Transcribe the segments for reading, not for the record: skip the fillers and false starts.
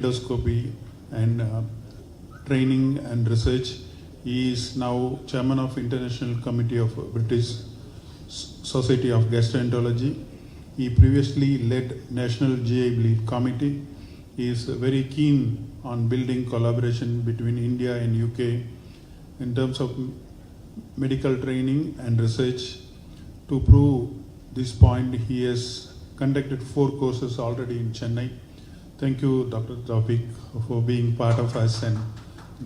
endoscopy and training and research. He is now chairman of International Committee of British Society of Gastroenterology. He previously led National GI Bleed Committee. He is very keen on building collaboration between India and UK in terms of medical training and research. To prove this point, he has conducted 4 courses already in Chennai. Thank you, Dr. Taufik, for being part of us and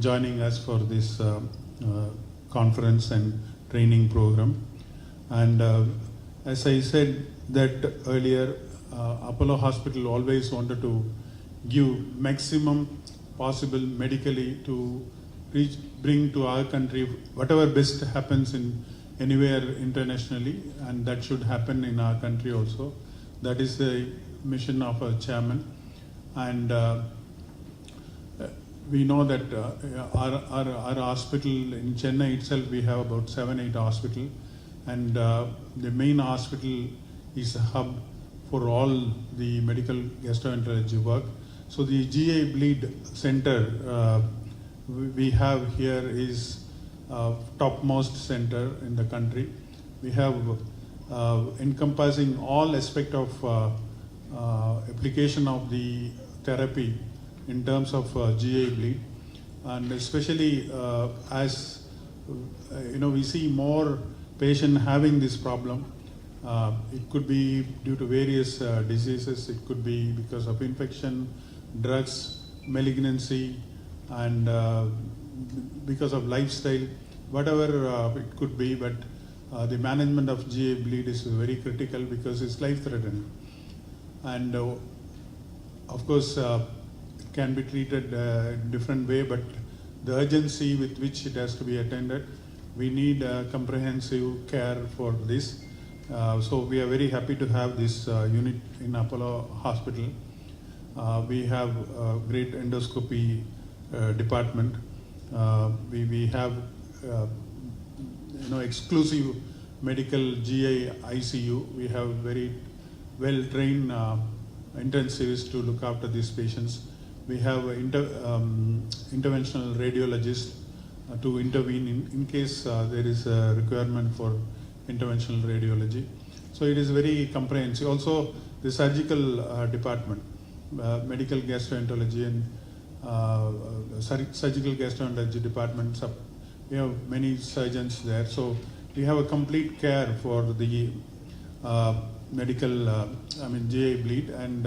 joining us for this conference and training program. And as I said that earlier, Apollo Hospital always wanted to give maximum possible medically to bring to our country whatever best happens in anywhere internationally, and that should happen in our country also. That is the mission of our chairman. And we know that our hospital in Chennai itself, we have about 7-8 hospitals, and the main hospital is a hub for all the medical gastroenterology work. So the GI Bleed Center we have here is topmost center in the country. We have encompassing all aspect of application of the therapy in terms of GI bleed, and especially as we see more patient having this problem. It could be due to various diseases. It could be because of infection, drugs, malignancy, and because of lifestyle, whatever it could be. But the management of GI bleed is very critical because it's life-threatening. And of course, it can be treated in different way, but the urgency with which it has to be attended, we need comprehensive care for this. So we are very happy to have this unit in Apollo Hospital. We have a great endoscopy department. We have exclusive medical GI ICU. We have very well-trained intensivists to look after these patients. We have interventional radiologists to intervene in case there is a requirement for interventional radiology. So it is very comprehensive. Also, the surgical department, medical gastroenterology and surgical gastroenterology departments. We have many surgeons there. So we have a complete care for the medical, GI bleed, and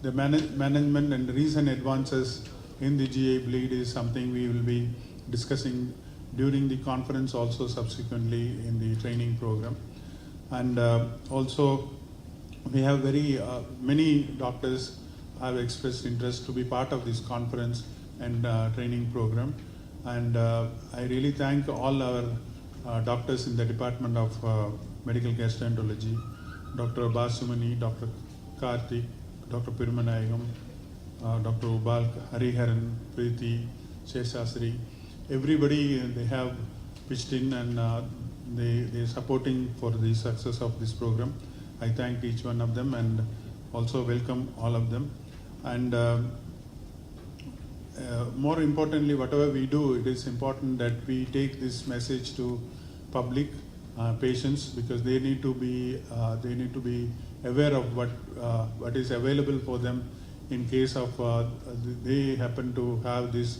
the management and recent advances in the GI bleed is something we will be discussing during the conference, also subsequently in the training program. And also we have very many doctors have expressed interest to be part of this conference and training program. And I really thank all our doctors in the Department of Medical Gastroenterology, Dr. Basumani, Dr. Karthik, Dr. Pirumanayagam, Dr. Ubal, Hariharan, Preeti, Sheshasri. Everybody, they have pitched in, and they're supporting for the success of this program. I thank each one of them and also welcome all of them. And more importantly, whatever we do, it is important that we take this message to public patients, because they need to be aware of what is available for them in case of they happen to have this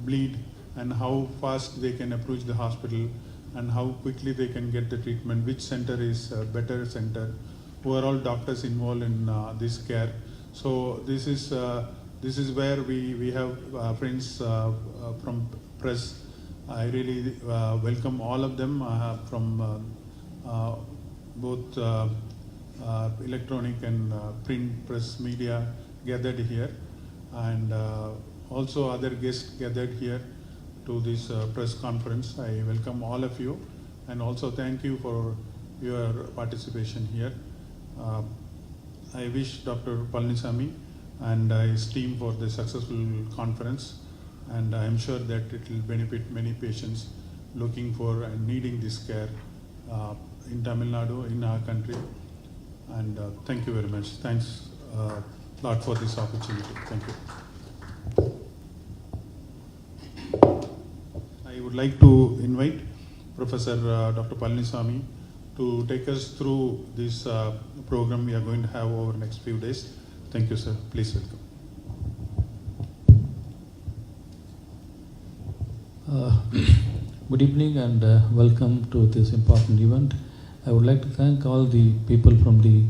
bleed, and how fast they can approach the hospital and how quickly they can get the treatment, which center is a better center, who are all doctors involved in this care. So this is where we have friends from press. I really welcome all of them from both electronic and print press media gathered here, and also other guests gathered here to this press conference. I welcome all of you, and also thank you for your participation here. I wish Dr. Palanisamy and his team for the successful conference, and I am sure that it will benefit many patients looking for and needing this care in Tamil Nadu, in our country. And thank you very much. Thanks Lord, for this opportunity. Thank you. I would like to invite Professor Dr. Palaniswamy to take us through this program we are going to have over the next few days. Thank you, sir. Please welcome. Good evening and welcome to this important event. I would like to thank all the people from the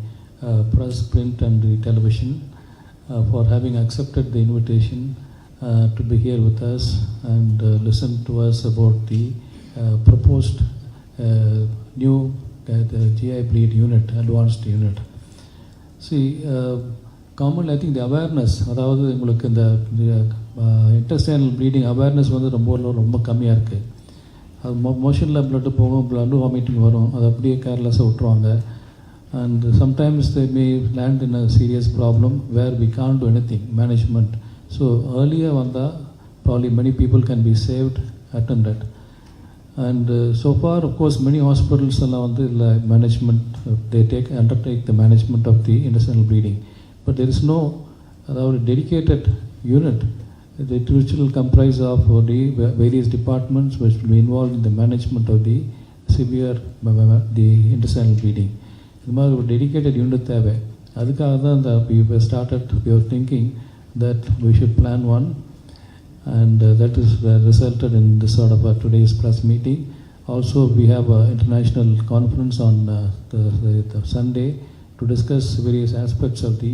press, print and the television for having accepted the invitation to be here with us and listen to us about the proposed new the GI bleed unit, advanced unit. See, commonly I think the awareness, அதாவது உங்களுக்கு இந்த intestinal bleeding awareness வந்து ரொம்ப கம்மியாக இருக்குது. அது மோஷனில் blood போகும், ப்ளட்டு வாமிட்டிங் வரும், அது அப்படியே கேர்லெஸ்ஸாக விட்டுருவாங்க. And sometimes they may land in a serious problem where we can't do anything management. So ஏர்லியாக வந்தால் probably many people can be saved attended. And so far of course many hospitals எல்லாம் வந்து இல்லை management they undertake the management of the intestinal bleeding, but there is no அதாவது dedicated unit which will comprise of the various departments which will be involved in the management of the severe the intestinal bleeding. இது மாதிரி ஒரு dedicated unit தேவை. அதுக்காக தான் we were thinking that we should plan one, and that is resulted in this sort of today's press meeting. Also we have an international conference on the Sunday to discuss various aspects of the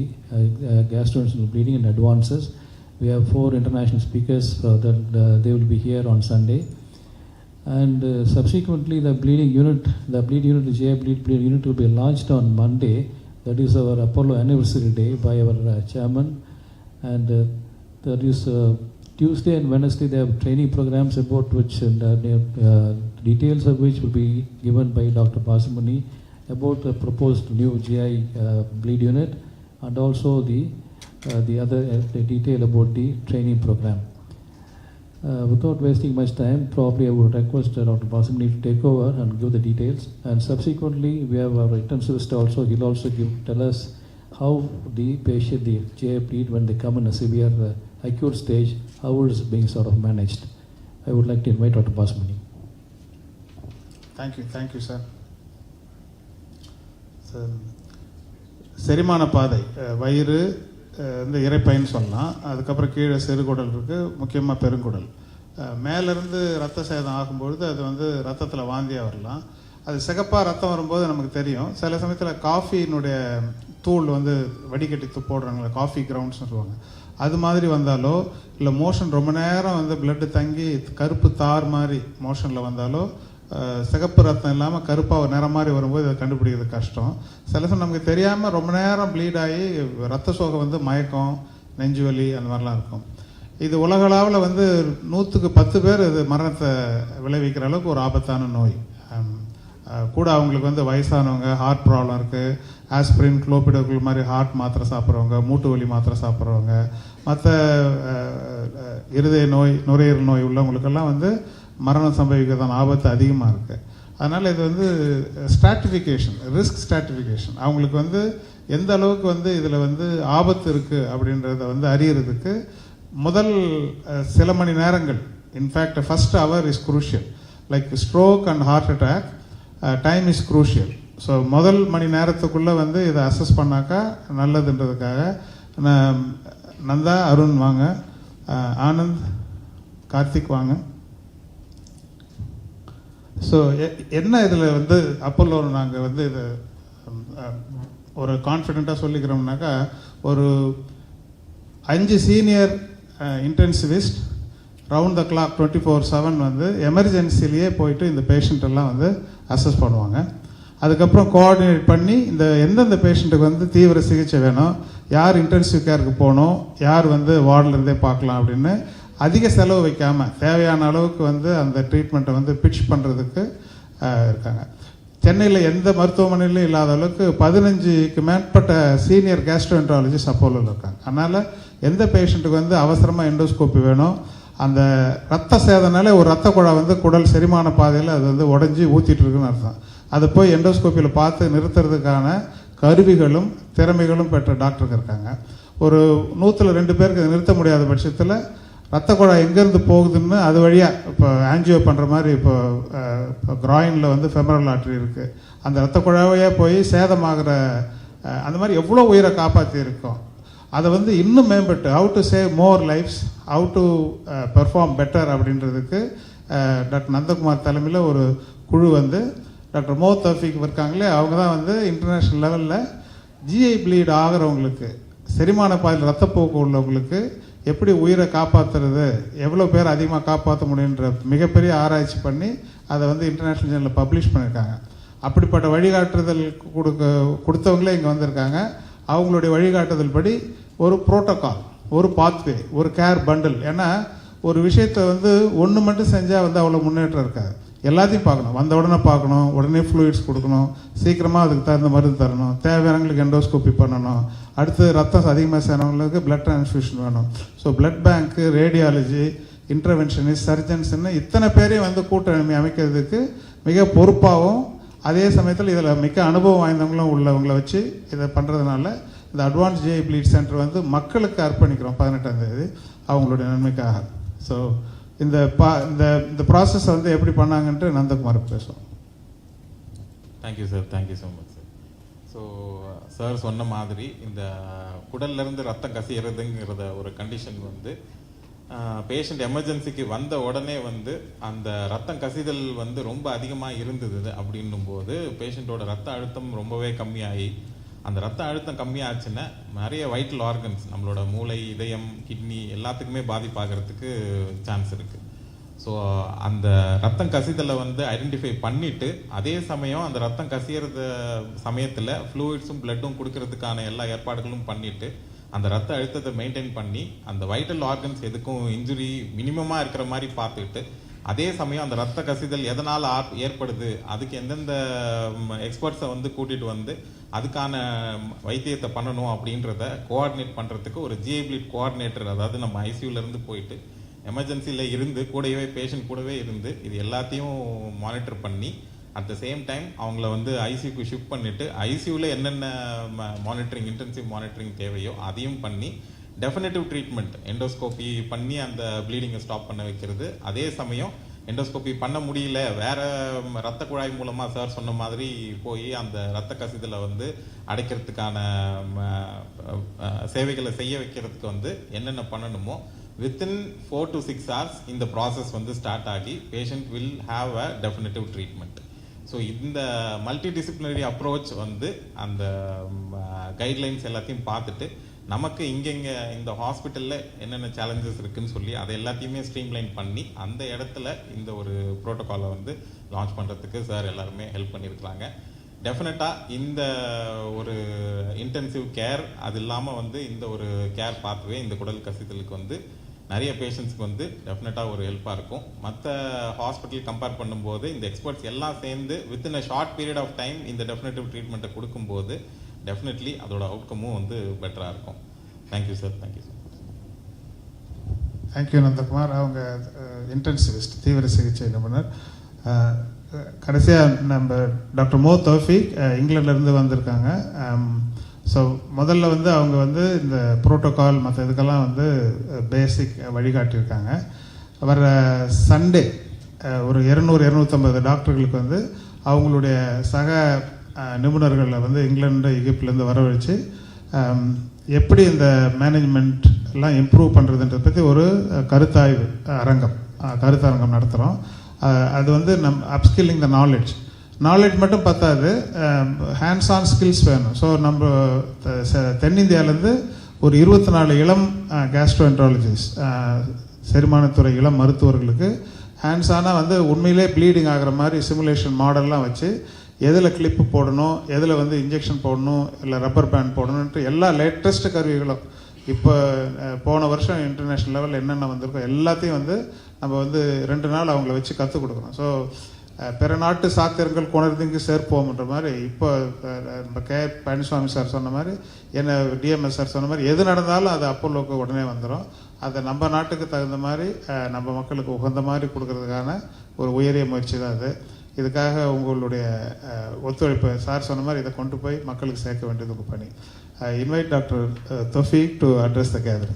gastrointestinal bleeding and advances. We have 4 international speakers that they will be here on Sunday, and subsequently the bleed unit, the GI bleed unit will be launched on Monday. That is our Apollo anniversary day by our chairman, and that is Tuesday and Wednesday they have training programs about which details of which will be given by Dr. Basamani about the proposed new GI bleed unit, and also the other detail about the training program. Without wasting much time, probably I would request Dr. Basamani to take over and give the details, and subsequently we have our intensivist also. He'll also tell us how the patient, the GI bleed, when they come in a severe acute stage, how it is being sort of managed. I would like to invite Dr. Basamani. Thank you, sir. செரிமான பாதை, வயிறு, இந்த இறைப்பைன்னு சொல்லலாம். அதுக்கப்புறம் கீழே சிறுகுடல் இருக்குது, முக்கியமாக பெருங்குடல். மேலேருந்து ரத்த சேதம் ஆகும்பொழுது அது வந்து ரத்தத்தில் வாந்தியாக வரலாம். அது சிகப்பாக ரத்தம் வரும்போது நமக்கு தெரியும். சில சமயத்தில் காஃபியினுடைய தூள் வந்து வடிகட்டி போடுறாங்களே, காஃபி கிரவுண்ட்ஸ்னு சொல்லுவாங்க, அது மாதிரி வந்தாலோ, இல்லை மோஷன் ரொம்ப நேரம் வந்து பிளட்டு தங்கி கருப்பு தார் மாதிரி மோஷனில் வந்தாலோ, சிகப்பு ரத்தம் இல்லாமல் கருப்பாக நிறம் மாதிரி வரும்போது இதை கண்டுபிடிக்கிறது கஷ்டம். சில சமயம் நமக்கு தெரியாமல் ரொம்ப நேரம் ப்ளீட் ஆகி ரத்த சோகை வந்து மயக்கம், நெஞ்சு வலி அந்த மாதிரிலாம் இருக்கும். இது உலகளவில் வந்து 100க்கு 10 பேர் இது மரணத்தை விளைவிக்கிற அளவுக்கு ஒரு ஆபத்தான நோய். கூட அவங்களுக்கு வந்து வயசானவங்க, ஹார்ட் ப்ராப்ளம் இருக்குது, ஆஸ்பிரின், குளோபிடோகுல் மாதிரி ஹார்ட் மாத்திரை சாப்பிட்றவங்க, மூட்டு வலி மாத்திரை சாப்பிட்றவங்க, மற்ற இருதய நோய், நுரையீரல் நோய் உள்ளவங்களுக்கெல்லாம் வந்து மரணம் சம்பவிக்கிறதான ஆபத்து அதிகமாக இருக்குது. அதனால் இது வந்து ஸ்ட்ராட்டிஃபிகேஷன், ரிஸ்க் ஸ்ட்ராட்டிஃபிகேஷன், அவங்களுக்கு வந்து எந்த அளவுக்கு வந்து இதில் வந்து ஆபத்து இருக்குது அப்படின்றத வந்து அறியறதுக்கு முதல் சில மணி நேரங்கள், in fact first hour is crucial. Like stroke and heart attack, time is crucial. So முதல் மணி நேரத்துக்குள்ளே வந்து இதை அசஸ் பண்ணாக்கா நல்லதுன்றதுக்காக நந்தா, அருண் வாங்க, ஆனந்த், கார்த்திக் வாங்க. ஸோ என்ன இதில் வந்து அப்போல்லோ நாங்கள் வந்து இதை ஒரு கான்ஃபிடெண்ட்டாக சொல்லிக்கிறோம்னாக்கா, ஒரு 5 senior intensivist round the clock 24/7 வந்து எமர்ஜென்சிலேயே போயிட்டு இந்த பேஷண்ட்டெல்லாம் வந்து அசஸ் பண்ணுவாங்க. அதுக்கப்புறம் கோஆர்டினேட் பண்ணி இந்த எந்தெந்த பேஷண்ட்டுக்கு வந்து தீவிர சிகிச்சை வேணும், யார் இன்டென்சிவ் கேருக்கு போகணும், யார் வந்து வார்டில் இருந்தே பார்க்கலாம் அப்படின்னு அதிக செலவு வைக்காமல் தேவையான அளவுக்கு வந்து அந்த ட்ரீட்மெண்ட்டை வந்து பிட்ச் பண்ணுறதுக்கு இருக்காங்க. சென்னையில் எந்த மருத்துவமனையிலும் இல்லாத அளவுக்கு 15க்கு மேற்பட்ட சீனியர் கேஸ்ட்ரோஎன்ட்ராலஜிஸ்ட் அப்போலோவில் இருக்காங்க. அதனால் எந்த பேஷண்ட்டுக்கு வந்து அவசரமாக எண்டோஸ்கோப்பி வேணும், அந்த ரத்த சேதனால ஒரு ரத்த குழாய் வந்து குடல் செரிமான பாதையில் அது வந்து உடஞ்சி ஊற்றிட்டு இருக்குன்னு அர்த்தம். அதை போய் எண்டோஸ்கோப்பியில் பார்த்து நிறுத்துறதுக்கான கருவிகளும் திறமைகளும் பெற்ற டாக்டருக்கு இருக்காங்க. ஒரு 100-2 பேருக்கு நிறுத்த முடியாத பட்சத்தில் ரத்த குழாய் எங்கேருந்து போகுதுன்னு அது வழியாக இப்போ ஆன்ஜியோ பண்ணுற மாதிரி இப்போ கிராயினில் வந்து ஃபெமரல் ஆர்டரி இருக்குது, அந்த ரத்த குழாயே போய் சேதமாகிற அந்த மாதிரி எவ்வளோ உயிரை காப்பாற்றி இருக்கோம். அதை வந்து இன்னும் மேம்பட்டு how to save more lives, how to perform better அப்படின்றதுக்கு டாக்டர் நந்தகுமார் தலைமையில் ஒரு குழு வந்து டாக்டர் மோ தௌஃபீக் இருக்காங்களே, அவங்க தான் வந்து இன்டர்நேஷ்னல் லெவலில் ஜிஐ ப்ளீட் ஆகிறவங்களுக்கு, செரிமான பாதையில் ரத்தப்போக்கு உள்ளவங்களுக்கு எப்படி உயிரை காப்பாற்றுறது, எவ்வளோ பேர் அதிகமாக காப்பாற்ற முடியுன்ற மிகப்பெரிய ஆராய்ச்சி பண்ணி அதை வந்து இன்டர்நேஷ்னல் ஜேர்னலில் பப்ளிஷ் பண்ணியிருக்காங்க. அப்படிப்பட்ட வழிகாட்டுதல் கொடுத்தவங்களே இங்கே வந்திருக்காங்க. அவங்களுடைய வழிகாட்டுதல் படி ஒரு புரோட்டோகால், ஒரு பாத்வே, ஒரு கேர் பண்டில். ஏன்னா ஒரு விஷயத்தை வந்து ஒன்று மட்டும் செஞ்சால் வந்து அவ்வளோ முன்னேற்றம் இருக்காது. எல்லாத்தையும் பார்க்கணும், வந்த உடனே பார்க்கணும், உடனே ஃப்ளூயிட்ஸ் கொடுக்கணும், சீக்கிரமாக அதுக்கு தகுந்த மருந்து தரணும், தேவையானவங்களுக்கு எண்டோஸ்கோப்பி பண்ணணும், அடுத்து ரத்தம் அதிகமாக சேர்ந்தவங்களுக்கு பிளட் டிரான்ஸ்ஃபியூஷன் வேணும். ஸோ பிளட் பேங்க்கு, ரேடியாலஜி, இன்டர்வென்ஷனிஸ்ட், சர்ஜன்ஸ்ன்னு இத்தனை பேரையும் வந்து கூட்டணி அமைக்கிறதுக்கு மிக பொறுப்பாகவும் அதே சமயத்தில் இதில் மிக அனுபவம் வாய்ந்தவங்களும் உள்ளவங்களை வச்சு இதை பண்ணுறதுனால இந்த அட்வான்ஸ் ஜிஐ ப்ளீட் சென்டர் வந்து மக்களுக்கு அர்ப்பணிக்கிறோம் 18ஆம் தேதி அவங்களுடைய நன்மைக்காக. ஸோ இந்த இந்த ப்ராசஸ் வந்து எப்படி பண்ணாங்கன்ட்டு நந்தகுமார் பேசுவோம். Thank you sir, thank you so much sir. So sir சொன்ன மாதிரி இந்த குடல்லேருந்து ரத்தம் கசியறதுங்கிறத ஒரு கண்டிஷன் வந்து பேஷண்ட் எமர்ஜென்சிக்கு வந்த உடனே வந்து அந்த ரத்தம் கசிதல் வந்து ரொம்ப அதிகமாக இருந்தது அப்படின்னும் போது பேஷண்ட்டோட ரத்த அழுத்தம் ரொம்பவே கம்மியாகி, அந்த ரத்த அழுத்தம் கம்மியாச்சுன்னா நிறைய வைட்டல் ஆர்கன்ஸ், நம்மளோட மூளை, இதயம், கிட்னி எல்லாத்துக்குமே பாதிப்பாகிறதுக்கு சான்ஸ் இருக்குது. ஸோ அந்த ரத்தம் கசிதலை வந்து ஐடென்டிஃபை பண்ணிவிட்டு அதே சமயம் அந்த ரத்தம் கசியறது சமயத்தில் ஃப்ளூயிட்ஸும் பிளட்டும் கொடுக்கறதுக்கான எல்லா ஏற்பாடுகளும் பண்ணிவிட்டு அந்த ரத்த அழுத்தத்தை மெயின்டைன் பண்ணி அந்த வைட்டல் ஆர்கன்ஸ் எதுக்கும் இன்ஜுரி மினிமமாக இருக்கிற மாதிரி பார்த்துக்கிட்டு அதே சமயம் அந்த ரத்த கசிதல் எதனால் ஏற்படுது, அதுக்கு எந்தெந்த எக்ஸ்பர்ட்ஸை வந்து கூட்டிகிட்டு வந்து அதுக்கான வைத்தியத்தை பண்ணணும் அப்படின்றத கோஆர்டினேட் பண்ணுறதுக்கு ஒரு ஜிஐ ப்ளீட் கோஆர்டினேட்டர், அதாவது நம்ம ஐசியூலேருந்து போயிட்டு எமர்ஜென்சியில் இருந்து கூடவே பேஷண்ட் கூடவே இருந்து இது எல்லாத்தையும் மானிட்டர் பண்ணி அட் த சேம் டைம் அவங்கள வந்து ஐசியூக்கு ஷிஃப்ட் பண்ணிவிட்டு ஐசியூவில் என்னென்ன மானிட்டரிங், இன்டென்சிவ் மானிட்டரிங் தேவையோ அதையும் பண்ணி டெஃபினட்டிவ் ட்ரீட்மெண்ட், எண்டோஸ்கோப்பி பண்ணி அந்த ப்ளீடிங்கை ஸ்டாப் பண்ண வைக்கிறது. அதே சமயம் எண்டோஸ்கோப்பி பண்ண முடியல, வேற ரத்த குழாய் மூலமாக சார் சொன்ன மாதிரி போய் அந்த ரத்த கசிதலை வந்து அடைக்கிறதுக்கான சேவைகளை செய்ய வைக்கிறதுக்கு வந்து என்னென்ன பண்ணணுமோ வித்தின் 4 to 6 hours இந்த ப்ராசஸ் வந்து ஸ்டார்ட் ஆகி patient will have a definitive treatment. So இந்த மல்டி டிசிப்ளினரி அப்ரோச் வந்து அந்த கைட்லைன்ஸ் எல்லாத்தையும் பார்த்துட்டு நமக்கு இங்கே இந்த ஹாஸ்பிட்டலில் என்னென்ன சேலஞ்சஸ் இருக்குன்னு சொல்லி அதை எல்லாத்தையுமே ஸ்ட்ரீம்லைன் பண்ணி அந்த இடத்துல இந்த ஒரு ப்ரோட்டோகாலை வந்து லான்ச் பண்ணுறதுக்கு சார் எல்லாருமே ஹெல்ப் பண்ணியிருக்கிறாங்க. டெஃபினட்டாக இந்த ஒரு இன்டென்சிவ் கேர், அது இல்லாமல் வந்து இந்த ஒரு கேர் பாத்வே இந்த குடல் கசிதலுக்கு வந்து நிறைய பேஷண்ட்ஸ்க்கு வந்து டெஃபினட்டாக ஒரு ஹெல்ப்பாக இருக்கும். மற்ற ஹாஸ்பிட்டல் கம்பேர் பண்ணும்போது இந்த எக்ஸ்பர்ட்ஸ் எல்லாம் சேர்ந்து within a short period of time இந்த டெஃபினட்டிவ் ட்ரீட்மெண்ட்டை கொடுக்கும்போது டெஃபினெட்லி அதோட அவுட்கமும் வந்து பெட்டராக இருக்கும். Thank you sir, thank you sir. Thank you Nandakumar. அவங்க இன்டென்சிவிஸ்ட், தீவிர சிகிச்சை நிபுணர். கடைசியாக நம்ம டாக்டர் மோ தௌஃபீக் இங்கிலாந்துலேருந்து வந்திருக்காங்க. ஸோ முதல்ல வந்து அவங்க வந்து இந்த புரோட்டோகால் மற்ற இதுக்கெல்லாம் வந்து பேசிக் வழிகாட்டியிருக்காங்க. வர சண்டே ஒரு 200-250 டாக்டர்களுக்கு வந்து அவங்களுடைய சக நிபுணர்களை வந்து இங்கிலாந்து, எகிப்துலேருந்து வரவழைச்சு எப்படி இந்த மேனேஜ்மெண்ட் எல்லாம் இம்ப்ரூவ் பண்ணுறதுன்றதை பற்றி ஒரு கருத்தரங்கம் நடத்துகிறோம். அது வந்து அப்ஸ்கில்லிங் த நாலேஜ் மட்டும் பத்தாது, ஹேண்ட்ஸ் ஆன் ஸ்கில்ஸ் வேணும். ஸோ நம்ம தென்னிந்தியாவிலேருந்து ஒரு 24 இளம் கேஸ்ட்ரோஎன்ட்ராலஜிஸ்ட், செரிமானத்துறை இளம் மருத்துவர்களுக்கு ஹேண்ட்ஸானாக வந்து உண்மையிலே ப்ளீடிங் ஆகிற மாதிரி சிமுலேஷன் மாடல்லாம் வச்சு எதில் கிளிப்பு போடணும், எதில் வந்து இன்ஜெக்ஷன் போடணும், இல்லை ரப்பர் பேண்ட் போடணுன்ட்டு எல்லா லேட்டஸ்ட் கருவிகளும் இப்போ போன வருஷம் இன்டர்நேஷ்னல் லெவலில் என்னென்ன வந்திருக்கோ எல்லாத்தையும் வந்து நம்ம வந்து 2 நாள் அவங்கள வச்சு கற்றுக் கொடுக்குறோம். ஸோ பிற நாட்டு சாத்திரங்கள் கொணர்ந்திங்கு சேர்ப்போம்ன்ற மாதிரி இப்போ நம்ம பழனிசாமி சார் சொன்ன மாதிரி, என்ன டிஎம்எஸ் சார் சொன்ன மாதிரி, எது நடந்தாலும் அது அப்போலோக்கு உடனே வந்துடும். அதை நம்ம நாட்டுக்கு தகுந்த மாதிரி நம்ம மக்களுக்கு உகந்த மாதிரி கொடுக்கறதுக்கான ஒரு உயரிய முயற்சி தான் அது. இதுக்காக உங்களுடைய ஒத்துழைப்பு, சார் சொன்ன மாதிரி இதை கொண்டு போய் மக்களுக்கு சேர்க்க வேண்டியது உங்கள் பணி. I invite Dr. Tawfiq to address the gathering.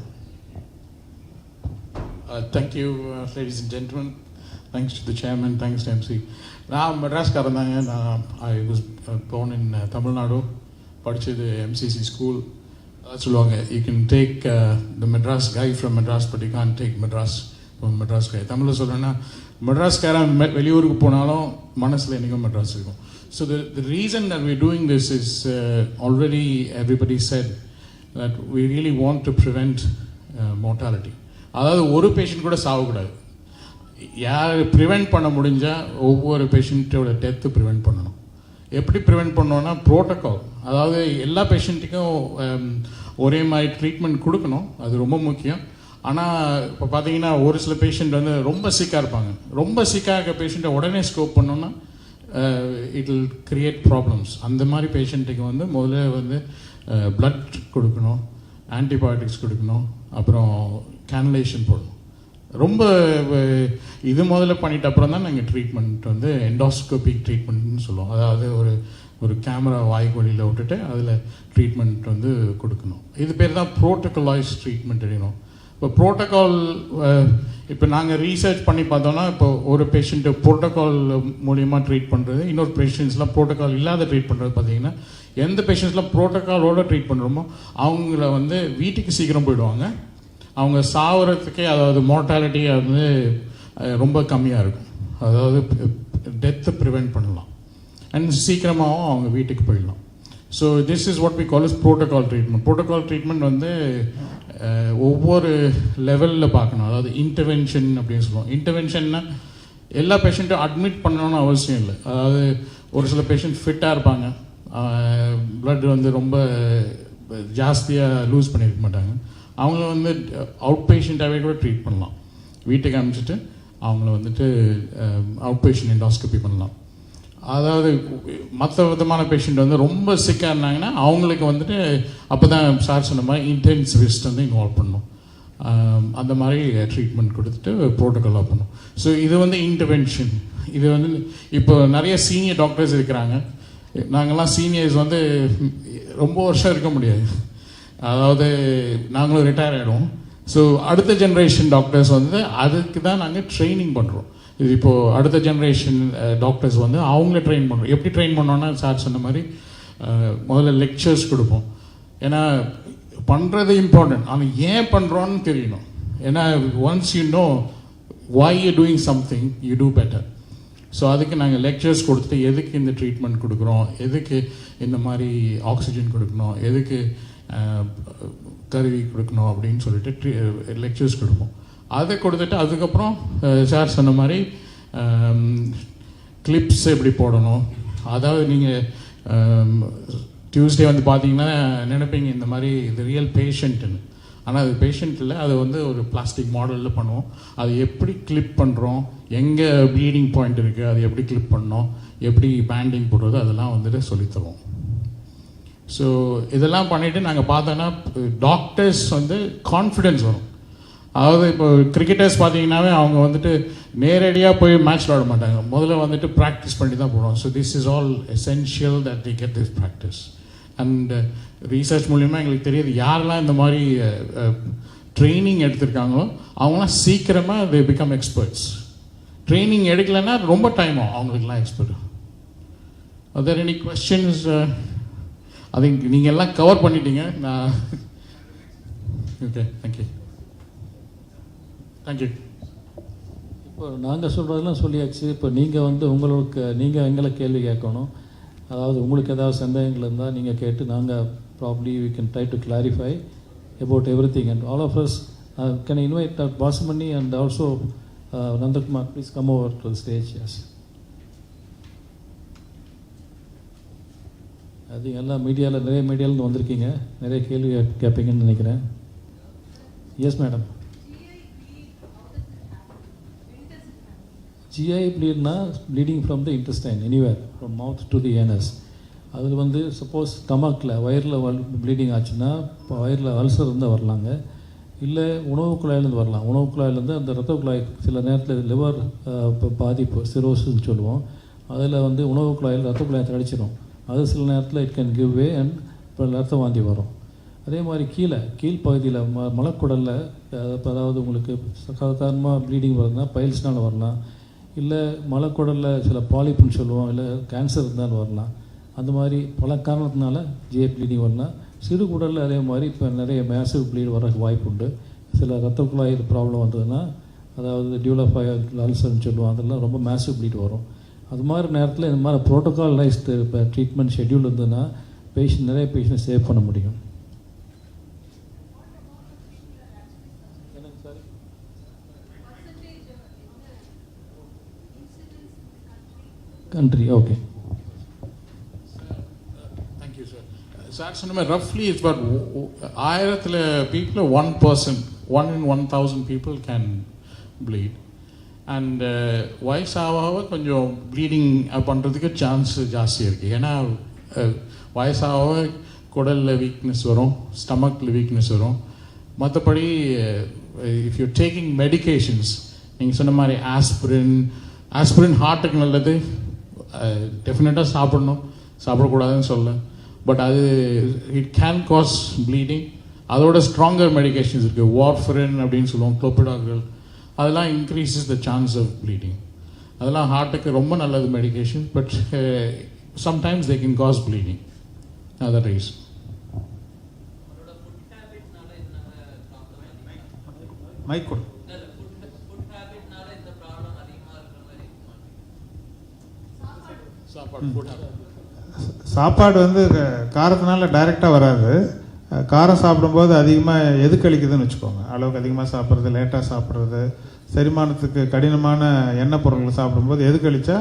Thank you, ladies and gentlemen. Thanks to the chairman, thanks to MC. நான் மெட்ராஸ்காரன் தாங்க. I was born in Tamil Nadu. படித்தது MCC school. சொல்லுவாங்க, you can take the Madras guy from Madras, but you can't take Madras from Madras guy. தமிழில் சொல்கிறேன்னா, மெட்ராஸ்காரன் வெளியூருக்கு போனாலும் மனசில் என்றைக்கும் மெட்ராஸ் இருக்கும். So the reason that we're doing this is already everybody said that we really want to prevent mortality. அதாவது ஒரு patient கூட சாகக்கூடாது. யார் ப்ரிவெண்ட் பண்ண முடிஞ்சால் ஒவ்வொரு பேஷண்ட்டோட டெத்து ப்ரிவெண்ட் பண்ணணும். எப்படி ப்ரிவெண்ட் பண்ணோன்னா ப்ரோட்டோகால், அதாவது எல்லா பேஷண்ட்டுக்கும் ஒரே மாதிரி ட்ரீட்மெண்ட் கொடுக்கணும், அது ரொம்ப முக்கியம். ஆனால் இப்போ பார்த்தீங்கன்னா ஒரு சில பேஷண்ட் வந்து ரொம்ப சிக்காக இருப்பாங்க. ரொம்ப சிக்காக இருக்க பேஷண்ட்டை உடனே ஸ்கோப் பண்ணோன்னா இட் வில் கிரியேட் ப்ராப்ளம்ஸ். அந்த மாதிரி பேஷண்ட்டுக்கு வந்து முதல்ல வந்து பிளட் கொடுக்கணும், ஆன்டிபயோட்டிக்ஸ் கொடுக்கணும், அப்புறம் கேனலேஷன் போடணும். ரொம்ப இது முதல்ல பண்ணிட்ட அப்புறம் தான் நாங்கள் ட்ரீட்மெண்ட் வந்து எண்டோஸ்கோபிக் ட்ரீட்மெண்ட்னு சொல்லுவோம். அதாவது ஒரு கேமரா வாய்க்கு வழியில் விட்டுட்டு அதில் ட்ரீட்மெண்ட் வந்து கொடுக்கணும். இது பேர் தான் ப்ரோட்டோகாலைஸ் ட்ரீட்மெண்ட் எடுக்கணும். இப்போ ப்ரோட்டோகால் இப்போ நாங்கள் ரீசர்ச் பண்ணி பார்த்தோன்னா, இப்போ ஒரு பேஷண்ட்டு ப்ரோட்டோகால் மூலியமாக ட்ரீட் பண்ணுறது, இன்னொரு பேஷண்ட்ஸ்லாம் ப்ரோட்டோகால் இல்லாத ட்ரீட் பண்ணுறது பார்த்தீங்கன்னா, எந்த பேஷண்ட்ஸ்லாம் ப்ரோட்டோகாலோடு ட்ரீட் பண்ணுறோமோ அவங்கள வந்து வீட்டுக்கு சீக்கிரம் போயிடுவாங்க. அவங்க சாவறதுக்கே, அதாவது மோர்டாலிட்டி வந்து ரொம்ப கம்மியாக இருக்கும். அதாவது டெத்தை ப்ரிவெண்ட் பண்ணலாம் அண்ட் சீக்கிரமாகவும் அவங்க வீட்டுக்கு போயிடலாம். So this is what we call is protocol treatment. Protocol treatment வந்து ஒவ்வொரு லெவலில் பார்க்கணும். அதாவது இன்டர்வென்ஷன் அப்படின்னு சொல்லுவோம். இன்டர்வென்ஷன்னா எல்லா பேஷண்ட்டும் அட்மிட் பண்ணணும்னு அவசியம் இல்லை. அதாவது ஒரு சில பேஷண்ட் ஃபிட்டாக இருப்பாங்க, ப்ளட் வந்து ரொம்ப ஜாஸ்தியாக லூஸ் பண்ணியிருக்க மாட்டாங்க. அவங்கள வந்து அவுட் பேஷண்ட்டாகவே கூட ட்ரீட் பண்ணலாம். வீட்டுக்கு அனுப்பிச்சிட்டு அவங்கள வந்துட்டு அவுட் பேஷண்ட் எண்டோஸ்கோபி பண்ணலாம். அதாவது மற்ற விதமான பேஷண்ட் வந்து ரொம்ப சிக்காக இருந்தாங்கன்னா அவங்களுக்கு வந்துட்டு அப்போ தான் சார் சொன்ன மாதிரி இன்டென்சிவிஸ்ட் வந்து இன்வால்வ் பண்ணணும். அந்த மாதிரி ட்ரீட்மெண்ட் கொடுத்துட்டு ப்ரோட்டோகாலாக பண்ணணும். ஸோ இது வந்து இன்டர்வென்ஷன். இது வந்து இப்போ நிறைய சீனியர் டாக்டர்ஸ் இருக்கிறாங்க. நாங்கள்லாம் சீனியர்ஸ் வந்து ரொம்ப வருஷம் இருக்க முடியாது. அதாவது நாங்களும் ரிட்டையர் ஆகிடுவோம். ஸோ அடுத்த ஜென்ரேஷன் டாக்டர்ஸ் வந்து அதுக்கு தான் நாங்கள் ட்ரைனிங் பண்ணுறோம். இது இப்போது அடுத்த ஜென்ரேஷன் டாக்டர்ஸ் வந்து அவங்கள ட்ரெயின் பண்ணுறோம். எப்படி ட்ரெயின் பண்ணோன்னா, சார் சொன்ன மாதிரி முதல்ல லெக்சர்ஸ் கொடுப்போம். ஏன்னா பண்ணுறது இம்பார்ட்டன்ட், ஆனால் ஏன் பண்ணுறோன்னு தெரியணும். ஏன்னா once you know why you're doing something, you do better. So அதுக்கு நாங்கள் லெக்சர்ஸ் கொடுத்துட்டு எதுக்கு இந்த ட்ரீட்மெண்ட் கொடுக்குறோம், எதுக்கு இந்த மாதிரி ஆக்சிஜன் கொடுக்கணும், எதுக்கு கருவி கொடுக்கணும் அப்படின்னு சொல்லிட்டு லெக்சர்ஸ் கொடுப்போம். அதை கொடுத்துட்டு அதுக்கப்புறம் சார் சொன்ன மாதிரி கிளிப்ஸ் எப்படி போடணும். அதாவது நீங்கள் டியூஸ்டே வந்து பார்த்தீங்கன்னா நினைப்பீங்க இந்த மாதிரி இது ரியல் பேஷண்ட்டுன்னு. ஆனால் அது பேஷண்ட் இல்லை, அது வந்து ஒரு பிளாஸ்டிக் மாடலில் பண்ணுவோம். அது எப்படி கிளிப் பண்ணுறோம், எங்கே ப்ளீடிங் பாயிண்ட் இருக்குது, அது எப்படி கிளிப் பண்ணோம், எப்படி பேண்டிங் போடுறது, அதெல்லாம் வந்துட்டு சொல்லித்தருவோம். ஸோ இதெல்லாம் பண்ணிவிட்டு நாங்கள் பார்த்தோன்னா டாக்டர்ஸ் வந்து கான்ஃபிடென்ஸ் வரும். அதாவது இப்போ கிரிக்கெட்டர்ஸ் பார்த்தீங்கன்னாவே அவங்க வந்துட்டு நேரடியாக போய் மேட்ச் விளாட மாட்டாங்க, முதல்ல வந்துட்டு ப்ராக்டிஸ் பண்ணி தான் போடுவோம். So this is all essential that they get this practice. And research மூலிமா எங்களுக்கு தெரியுது யாரெல்லாம் இந்த மாதிரி ட்ரைனிங் எடுத்திருக்காங்களோ அவங்களாம் சீக்கிரமாக தே பிகம் எக்ஸ்பர்ட்ஸ். ட்ரைனிங் எடுக்கலைன்னா ரொம்ப டைம் ஆகும் அவங்களுக்குலாம் எக்ஸ்பர்ட். Other any questions? அது நீங்கள் எல்லாம் கவர் பண்ணிட்டீங்க. நான் ஓகே, தேங்க்யூ. தேங்க்யூ. இப்போ நாங்கள் சொல்கிறதெல்லாம் சொல்லியாச்சு. இப்போ நீங்கள் வந்து நீங்கள் எங்களை கேள்வி கேட்கணும். அதாவது உங்களுக்கு ஏதாவது சந்தேகங்கள் இருந்தால் நீங்கள் கேட்டு நாங்கள் probably we can try to clarify about everything. And all of us can invite Pasumani and also Nandakumar, please come over to the stage. Yes, அது எல்லாம் நிறைய மீடியாவிலேருந்து வந்திருக்கீங்க, நிறைய கேள்வி கேட்பீங்கன்னு நினைக்கிறேன். Yes madam. GI bleedனா bleeding from the intestine anywhere from mouth to the anus. அதில் வந்து சப்போஸ் ஸ்டமக்கில் வயிறில் ப்ளீடிங் ஆச்சுன்னா இப்போ வயிறில் அல்சர் இருந்தால் வரலாங்க, இல்லை உணவு குழாயிலேருந்து வரலாம். உணவு குழாயிலேருந்து அந்த ரத்த குழாய் சில நேரத்தில் லிவர் பாதிப்பு சிரோசிஸ்ன்னு சொல்லுவோம். அதில் வந்து உணவு குழாயில் ரத்த குழாயை தடிச்சிடும். அது சில நேரத்தில் it can give way and இப்போ ரத்த வாந்தி வரும். அதே மாதிரி கீழ்ப்பகுதியில் மலக்குடலில் அதாவது உங்களுக்கு சாதாரணமாக ப்ளீடிங் வருதுன்னா பைல்ஸ்னால் வரலாம், இல்லை மலக்குடலில் சில பாலிப்புன்னு சொல்லுவோம், இல்லை கேன்சர் இருந்தாலும் வரலாம். அந்த மாதிரி பல காரணத்தினால ஜிஐ ப்ளீடிங் வரலாம். சிறு குடலில் அதே மாதிரி இப்போ நிறைய மேசிவ் ப்ளீட் வர வாய்ப்பு உண்டு. சில ரத்த குழாய் ப்ராப்ளம் வந்ததுன்னா, அதாவது டியூலோஃபைல் அல்சர்னு சொல்லுவோம், அதெல்லாம் ரொம்ப மேசிவ் ப்ளீட் வரும். அது மாதிரி நேரத்தில் இந்த மாதிரி ப்ரோட்டோகாலைஸ்டு இப்போ ட்ரீட்மெண்ட் ஷெட்யூல் இருந்ததுன்னா நிறைய பேஷண்ட் சேவ் பண்ண முடியும். country, okay. Thank you, sir. Sir, roughly it's about 1000 people, 1%, 1 in 1000 people can bleed. And வயசாக கொஞ்சம் ப்ளீடிங் பண்ணுறதுக்கு சான்ஸ் ஜாஸ்தியாக இருக்குது. ஏன்னா வயசாக குடலில் வீக்னஸ் வரும், ஸ்டமக்கில் வீக்னஸ் வரும். மற்றபடி இஃப் யூ டேக்கிங் மெடிகேஷன்ஸ், நீங்கள் சொன்ன மாதிரி ஆஸ்பிரின் ஹார்ட்டுக்கு நல்லது, டெஃபினட்டாக சாப்பிடணும், சாப்பிடக்கூடாதுன்னு சொல்ல. பட் அது இட் கேன் காஸ் ப்ளீடிங். அதோட ஸ்ட்ராங்கர் மெடிகேஷன்ஸ் இருக்குது, வார்ஃபரின் அப்படின்னு சொல்லுவோம், குளோபிடாக்கள், அதெல்லாம் increases the chance of bleeding. அதெல்லாம் ஹார்ட்டுக்கு ரொம்ப நல்லது medication. But sometimes they can cause bleeding. Other reason. மைக்கோடு சாப்பாடு வந்து காரத்தினால டைரெக்டாக வராது. காரம் சாப்பிடும்போது அதிகமாக எதுக்களிக்குதுன்னு வச்சுக்கோங்க. அளவுக்கு அதிகமாக சாப்பிட்றது, லேட்டாக சாப்பிட்றது, செரிமானத்துக்கு கடினமான எண்ணெய் பொருட்கள் சாப்பிடும்போது எதுக்களிச்சா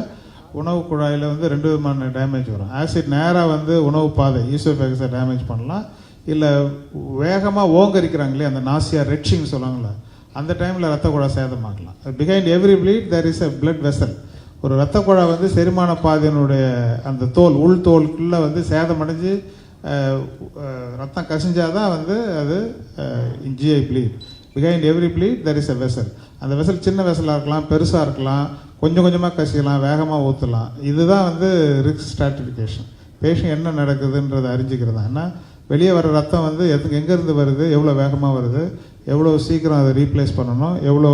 உணவு குழாயில் வந்து 2 விதமான டேமேஜ் வரும். ஆசிட் நேராக வந்து உணவு பாதை ஈசோஃபேகஸை டேமேஜ் பண்ணலாம், இல்லை வேகமாக ஓங்கரிக்கிறாங்களே அந்த நாசியா ரெட்சிங் சொல்லுவாங்களே, அந்த டைமில் ரத்த குழாய் சேதமாகலாம். Behind every bleed there is a blood vessel. ஒரு ரத்த குழாய் வந்து செரிமான பாதையினுடைய அந்த தோல் உள் தோலுக்குள்ளே வந்து சேதமடைஞ்சு ரத்தம் கசிஞ்சாதான் வந்து அது GI bleed. Behind every bleed there is a vessel. அந்த வெசல் சின்ன வெசலாக இருக்கலாம், பெருசாக இருக்கலாம், கொஞ்சம் கொஞ்சமாக கசியலாம், வேகமாக ஊற்றலாம். இதுதான் வந்து ரிஸ்க் ஸ்ட்ராட்டிஃபிகேஷன். பேஷண்ட் என்ன நடக்குதுன்றதை அறிஞ்சிக்கிறது தான். ஏன்னா வெளியே வர ரத்தம் வந்து எங்கேருந்து வருது, எவ்வளோ வேகமாக வருது, எவ்வளோ சீக்கிரம் அதை ரீப்ளேஸ் பண்ணணும், எவ்வளோ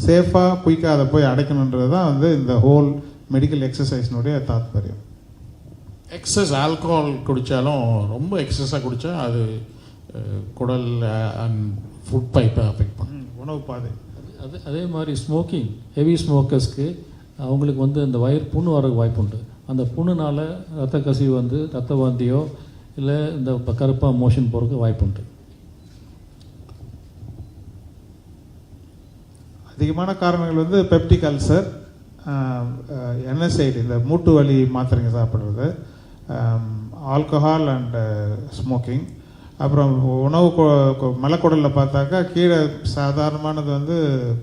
சேஃபாக குயிக்காக அதை போய் அடைக்கணுன்றது தான் வந்து இந்த ஹோல் மெடிக்கல் எக்ஸசைஸ்னுடைய தாத்பரியம். எக்ஸஸ் ஆல்கஹால் குடித்தாலும் ரொம்ப எக்ஸஸாக குடித்தா அது குடல் அண்ட் ஃபுட் பைப்பை அஃபெக்ட் பண்ணும், உணவு பாதை. அதே மாதிரி ஸ்மோக்கிங், ஹெவி ஸ்மோக்கர்ஸ்க்கு அவங்களுக்கு வந்து இந்த வயிறு புண்ணு வர வாய்ப்பு உண்டு. அந்த புண்ணுனால ரத்த கசிவு வந்து ரத்த வாந்தியோ இல்லை இந்த கருப்பாக மோஷன் போகிறதுக்கு வாய்ப்பு உண்டு. அதிகமான காரணங்கள் வந்து பெப்டிக் அல்சர், என்எஸ்ஐடி இந்த மூட்டு வலி மாத்திரைங்க சாப்பிட்றது, ஆல்கஹால் அண்ட் ஸ்மோக்கிங். அப்புறம் உணவு மலக்குடலில் பார்த்தாக்கா கீழே சாதாரணமானது வந்து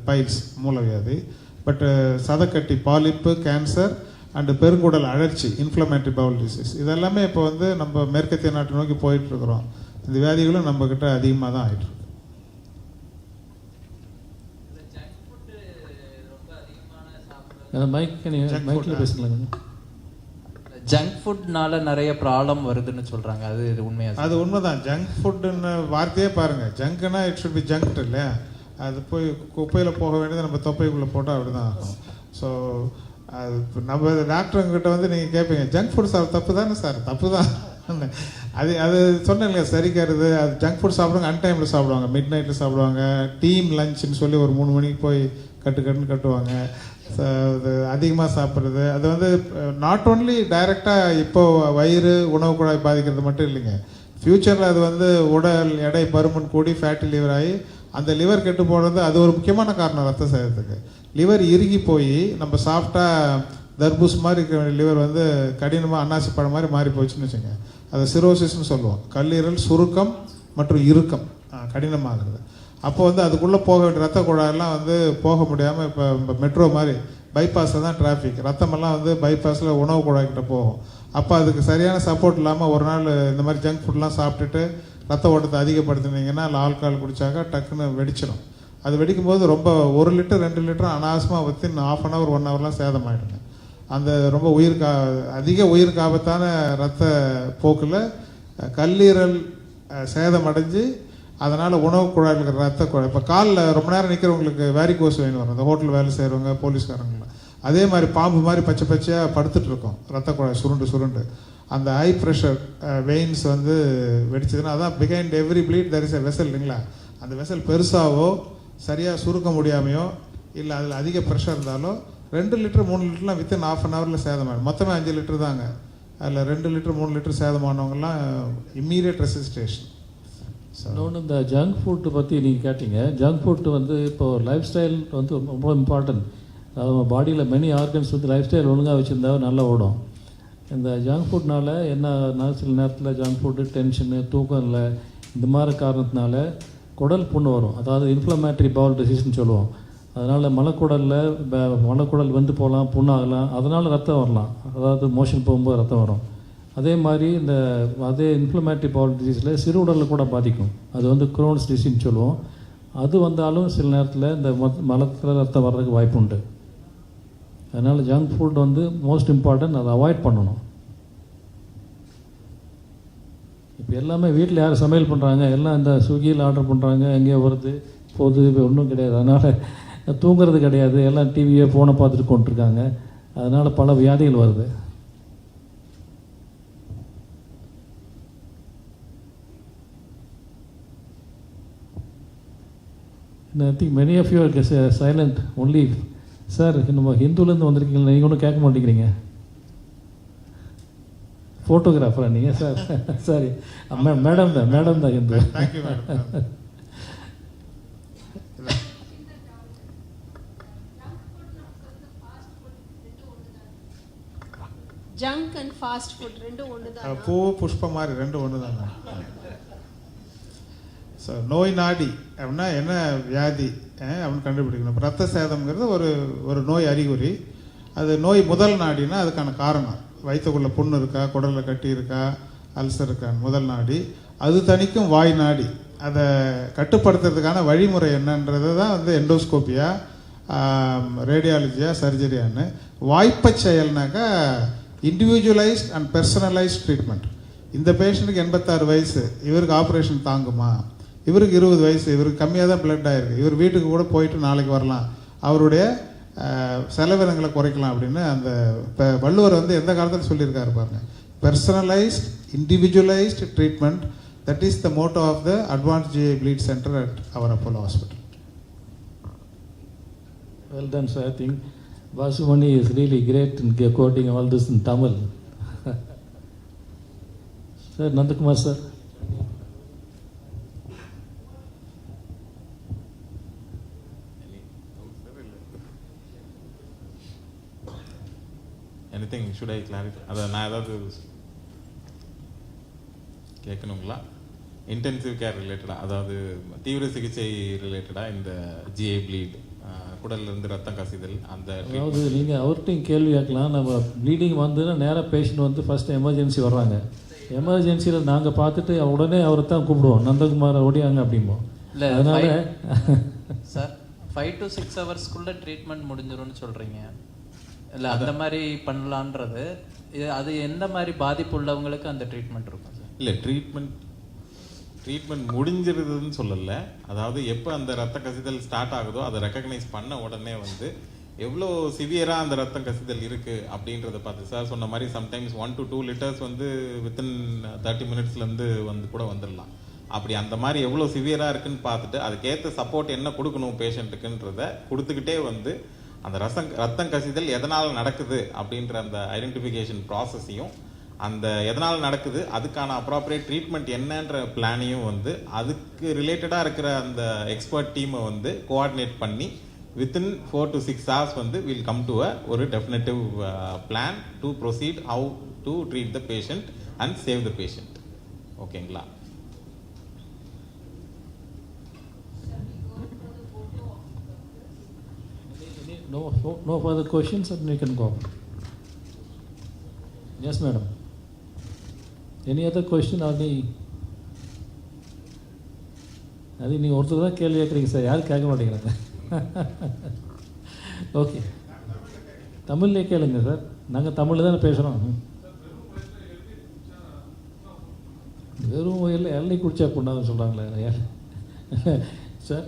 பைல்ஸ் மூலவியாதி. பட்டு சதக்கட்டி பாலிப்பு, கேன்சர் அண்டு பெருங்குடல் அழற்சி, இன்ஃப்ளமேட்டரி பவுல் டிசீஸ், இதெல்லாமே இப்போ வந்து நம்ம மேற்கத்திய நாட்டை நோக்கி போயிட்டுருக்குறோம். இந்த வியாதிகளும் நம்மக்கிட்ட அதிகமாக தான் ஆகிட்டுருக்கு. ஜங்க் ஃபுட்னால நிறைய ப்ராப்ளம் வருதுன்னு சொல்கிறாங்க, அது இது உண்மையா? அது உண்மைதான். ஜங்க் ஃபுட்டுன்னு வார்த்தையே பாருங்கள். ஜங்க்னா இட் ஷுட் பி ஜங்க்ட் இல்லையா? அது போய் குப்பையில் போக வேண்டியது நம்ம தொப்பைக்குள்ளே போட்டால் அப்படி தான் ஆகும். ஸோ அது நம்ம டாக்டருங்கிட்ட வந்து நீங்கள் கேட்பீங்க, ஜங்க் ஃபுட் சாப்பிட தப்பு தானே சார்? தப்பு தான். அது சொன்னேன் இல்லையா, சரிக்கிறது. அது ஜங்க் ஃபுட் சாப்பிடுவாங்க, அன்டைமில் சாப்பிடுவாங்க, மிட் நைட்டில் சாப்பிடுவாங்க, டீம் லஞ்சுன்னு சொல்லி ஒரு 3 மணிக்கு போய் கட்டுன்னு கட்டுவாங்க. அது அதிகமாக சாப்பிட்றது அது வந்து நாட் ஓன்லி டைரெக்டாக இப்போது வயிறு உணவு குழாய் பாதிக்கிறது மட்டும் இல்லைங்க. ஃப்யூச்சரில் அது வந்து உடல் எடை பருமன் கூடி ஃபேட்டி லிவர் ஆகி அந்த லிவர் கெட்டு போடுறது அது ஒரு முக்கியமான காரணம் ரத்த சேதத்துக்கு. லிவர் இறுகி போய் நம்ம சாப்பிட்டா தர்பூஸ் மாதிரி இருக்கிற லிவர் வந்து கடினமாக அன்னாசி பழம் மாதிரி மாறி போச்சுன்னு வச்சுங்க, அதை சிரோசிஸ்ன்னு சொல்லுவோம். கல்லீரல் சுருக்கம் மற்றும் இறுக்கம் கடினமாகிறது. அப்போ வந்து அதுக்குள்ளே போக வேண்டிய ரத்த குழாயெல்லாம் வந்து போக முடியாமல் இப்போ மெட்ரோ மாதிரி பைபாஸில் தான் டிராஃபிக், ரத்தமெல்லாம் வந்து பைபாஸில் உணவு குழாய்கிட்ட போகும். அப்போ அதுக்கு சரியான சப்போர்ட் இல்லாமல் ஒரு நாள் இந்த மாதிரி ஜங்க் ஃபுட்லாம் சாப்பிட்டுட்டு ரத்த ஓட்டத்தை அதிகப்படுத்தினீங்கன்னா இல்லை ஆல்கஹால் குடித்தாக்கா டக்குன்னு வெடிச்சிடும். அது வெடிக்கும் போது ரொம்ப 1 லிட்டர் 2 லிட்டர் அனாவசியமாக வித்தின் ½ hour 1 hourலாம் சேதமாயிடுங்க. அந்த ரொம்ப அதிக உயிருக்கு ஆபத்தான ரத்த போக்கில் கல்லீரல் சேதமடைஞ்சு அதனால் உணவு குழாயில் இருக்கிற ரத்த குழாய், இப்போ காலில் ரொம்ப நேரம் நிற்கிறவங்களுக்கு வேரிகோஸ் வெயின் வரும், இந்த ஹோட்டல் வேலை செய்கிறவங்க போலீஸ்காரங்களாம் அதே மாதிரி பாம்பு மாதிரி பச்சை பச்சையாக படுத்துட்ருக்கோம், ரத்த குழாய் சுருண்டு அந்த ஹை ப்ரெஷர் வெயின்ஸ் வந்து வெடிச்சதுன்னா அதான் behind every bleed there is a vessel இல்லைங்களா, அந்த வெசல் பெருசாவோ சரியாக சுருக்க முடியாமையோ இல்லை அதில் அதிக ப்ரெஷர் இருந்தாலோ 2 லிட்டர் 3 லிட்டர்லாம் வித்தின் ½ அன் ஹவரில் சேதமாகும். மொத்தமே 5 லிட்டர் தாங்க, அதில் 2 லிட்டர் 3 லிட்டர் சேதமானவங்கலாம் இம்மீடியட் ரெசிஸ்டேஷன். இன்னொன்று இந்த ஜங்க் ஃபுட்டு பற்றி நீங்கள் கேட்டீங்க. ஜங்க் ஃபுட்டு வந்து இப்போ லைஃப் ஸ்டைல் வந்து ரொம்ப இம்பார்ட்டன்ட். அதாவது பாடியில் மெனி ஆர்கன்ஸ் வந்து லைஃப் ஸ்டைல் ஒழுங்காக வச்சுருந்தா நல்லா ஓடும். இந்த ஜங்க் ஃபுட்னால என்ன சில நேரத்தில் ஜங்க் ஃபுட்டு டென்ஷனு தூக்கம் இல்லை இந்த மாதிரி காரணத்தினால குடல் புண்ணு வரும். அதாவது இன்ஃப்ளமேட்டரி பவுல் டிசீஸ்ன்னு சொல்லுவோம். அதனால் மலைக்குடல் வந்து போகலாம், புண்ணாகலாம், அதனால் ரத்தம் வரலாம். அதாவது மோஷன் போகும்போது ரத்தம் வரும். அதே மாதிரி அதே இன்ஃப்ளமேட்டரி பவுல் டிசீஸில் சிறுஉடலில் கூட பாதிக்கும். அது வந்து குரோன்ஸ் டிசீஸ்ன்னு சொல்லுவோம். அது வந்தாலும் சில நேரத்தில் இந்த மலத்தில் ரத்தம் வர்றதுக்கு வாய்ப்பு உண்டு. அதனால் ஜங்க் ஃபுட் வந்து மோஸ்ட் இம்பார்ட்டன்ட், அதை அவாய்ட் பண்ணணும். இப்போ எல்லாமே வீட்டில் யார் சமையல் பண்ணுறாங்க, எல்லாம் இந்த ஸ்விக்கியில் ஆர்டர் பண்ணுறாங்க, எங்கேயோ வருது போகுது, இப்போ ஒன்றும் கிடையாது. அதனால் தூங்குறது கிடையாது, எல்லாம் டிவியை ஃபோனை பார்த்துட்டு கொண்டுருக்காங்க. அதனால் பல வியாதிகள் வருது. I think many of you are silent only. Sir, நம்ம ஹிந்துலேருந்து வந்திருக்கீங்களா, நீங்கள் ஒன்றும் கேட்க மாட்டேங்கிறீங்க. ஃபோட்டோகிராஃபரா நீங்கள்? சார் சாரி, மேடம் தான் Hindu. Thank you madam. Junk and fast food ரெண்டும் ஒன்று தான். பூ புஷ்பம் மாதிரி ரெண்டும் ஒன்று தாங்க. ஸோ நோய் நாடி அப்படின்னா என்ன வியாதி அப்படின்னு கண்டுபிடிக்கணும். இப்போ ரத்த சேதம்ங்கிறது ஒரு நோய் அறிகுறி. அது நோய் முதல் நாடினா அதுக்கான காரணம், வயிற்றுக்குள்ளே புண்ணு இருக்கா, குடலில் கட்டி இருக்கா, அல்சர் இருக்கான்னு முதல் நாடி. அது தணிக்கும் வாய் நாடி. அதை கட்டுப்படுத்துறதுக்கான வழிமுறை என்னன்றது தான் வந்து எண்டோஸ்கோப்பியா, ரேடியாலஜியா, சர்ஜரியான்னு. வாய்ப்பை செயல்னாக்கா இண்டிவிஜுவலைஸ்ட் அண்ட் பர்சனலைஸ்ட் ட்ரீட்மெண்ட். இந்த பேஷண்ட்டுக்கு 86 வயசு, இவருக்கு ஆப்ரேஷன் தாங்குமா, இவருக்கு 20 வயசு, இவருக்கு கம்மியாக தான் பிளட் ஆகிருக்கு, இவர் வீட்டுக்கு கூட போயிட்டு நாளைக்கு வரலாம், அவருடைய செலவினங்களை குறைக்கலாம் அப்படின்னு அந்த இப்போ வள்ளுவர் வந்து எந்த காலத்தில் சொல்லியிருக்காரு பாருங்க. Personalised individualised treatment, that is the motto of the advance GI bleed center at our Apollo hospital. Well done, sir. I think Vasumani is really great in quoting all this in Tamil. Sir, Nandakumar sir. Anything should I clarify? அதை நான் ஏதாவது கேட்கணுங்களா? Intensive care ரிலேட்டடாக, அதாவது தீவிர சிகிச்சை ரிலேட்டடாக இந்த GI bleed, குடல்லேருந்து ரத்தம் கசிதல், அந்த அதாவது நீங்கள் அவர்கிட்டையும் கேள்வி கேட்கலாம். நம்ம ப்ளீடிங் வந்துன்னா நேராக பேஷண்ட் வந்து ஃபஸ்ட்டு எமர்ஜென்சி வர்றாங்க. எமர்ஜென்சியில் நாங்கள் பார்த்துட்டு உடனே அவரை தான் கூப்பிடுவோம், நந்தகுமாரை ஓடியாங்க அப்படிம்போம். இல்லை அதனால சார் 5 to 6 ஹவர்ஸ்க்குள்ளே ட்ரீட்மெண்ட் முடிஞ்சிடும்னு சொல்கிறீங்க. இல்லை அந்த மாதிரி பண்ணலான்றது அது எந்த மாதிரி பாதிப்பு உள்ளவங்களுக்கு அந்த ட்ரீட்மெண்ட் இருக்கும் சார்? இல்லை, ட்ரீட்மெண்ட் முடிஞ்சிருதுன்னு சொல்லலை. அதாவது எப்போ அந்த ரத்த கசிதல் ஸ்டார்ட் ஆகுதோ அதை ரெக்கக்னைஸ் பண்ண உடனே வந்து எவ்வளோ சிவியராக அந்த ரத்தம் கசிதல் இருக்குது அப்படின்றத பார்த்து, சார் சொன்ன மாதிரி சம்டைம்ஸ் 1 to 2 liters வந்து வித்தின் 30 minutesலேருந்து வந்து கூட வந்துடலாம். அப்படி அந்த மாதிரி எவ்வளோ சிவியராக இருக்குன்னு பார்த்துட்டு அதுக்கேற்ற சப்போர்ட் என்ன கொடுக்கணும் பேஷண்ட்டுக்குன்றத கொடுத்துக்கிட்டே வந்து அந்த ரத்தம் கசிதல் எதனால் நடக்குது அப்படின்ற அந்த ஐடென்டிஃபிகேஷன் ப்ராசஸையும், அந்த எதனால் நடக்குது அதுக்கான அப்ராப்ரியேட் ட்ரீட்மெண்ட் என்னன்ற பிளானையும் வந்து அதுக்கு ரிலேட்டடாக இருக்கிற அந்த எக்ஸ்பர்ட் டீமை வந்து கோஆர்டினேட் பண்ணி within 4 to 6 hours வந்து வில் கம் டு ஒரு definitive plan to proceed how to treat the patient and save the patient. ஓகேங்களா? No further questions, and we can go. Yes, madam. Any other question or any? அது நீங்கள் ஒருத்தர் தான் கேள்வி கேட்குறீங்க sir, யாரும் கேட்க மாட்டேங்கிறாங்க. ஓகே, தமிழ்லேயே கேளுங்க சார், நாங்கள் தமிழில் தானே பேசுகிறோம். வெறும் எல்லை குடிச்சா கொண்டாதுன்னு சொல்கிறாங்களே சார்.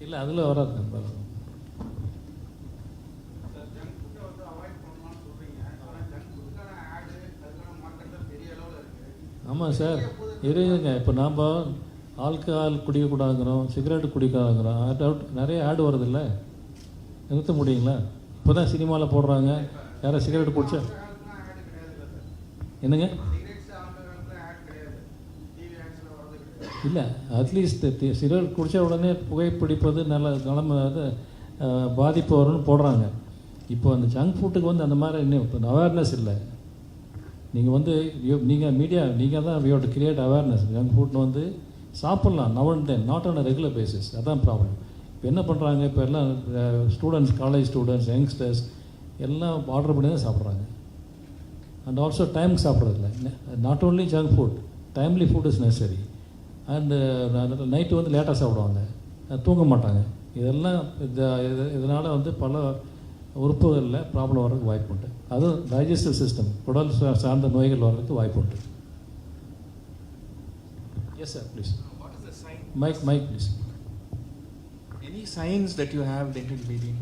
இல்லை அதில் வராது. ஆமாம் சார், இருங்க. இப்போ நாம் ஆல்கஹால் குடிக்கக்கூடாதுங்கிறோம், சிகரெட்டு குடிக்காதுங்கிறோம், நிறைய ஆடு வருதில்ல, நிறுத்த முடியுங்களா? இப்போ தான் சினிமாவில் போடுறாங்க, யாரும் சிகரெட் குடிச்சா என்னங்க? இல்லை, அட்லீஸ்ட் சிகரெட் குடித்தா உடனே புகைப்பிடிப்பது நிலைமை பாதிப்பு வரும்னு போடுறாங்க. இப்போ அந்த ஜங்க் ஃபுட்டுக்கு வந்து அந்த மாதிரி இன்னும் இப்போ அவேர்னஸ் இல்லை. நீங்கள் மீடியா நீங்கள் தான் we have to create awareness. Junk ஃபுட்னு வந்து சாப்பிட்லாம் now and then, not on a regular basis. அதான் ப்ராப்ளம். இப்போ என்ன பண்ணுறாங்க, இப்போ எல்லாம் ஸ்டூடெண்ட்ஸ், காலேஜ் ஸ்டூடெண்ட்ஸ், யங்ஸ்டர்ஸ் எல்லாம் ஆர்டர் பண்ணி தான் சாப்பிட்றாங்க. அண்ட் ஆல்சோ டைமுக்கு சாப்பிட்றதில்ல. Not only junk food, timely food is necessary. And night வந்து லேட்டாக சாப்பிடுவாங்க, தூங்க மாட்டாங்க. இதெல்லாம் இதனால் வந்து பல உறுப்புகளில் ப்ராப்ளம் வர்றதுக்கு வாய்ப்பு உண்டு. அதுவும் டைஜஸ்டிவ் சிஸ்டம், குடல் சார்ந்த நோய்கள் வர்றதுக்கு வாய்ப்பு உண்டு. Yes sir, please. Mic please. Any signs that you have internal bleeding?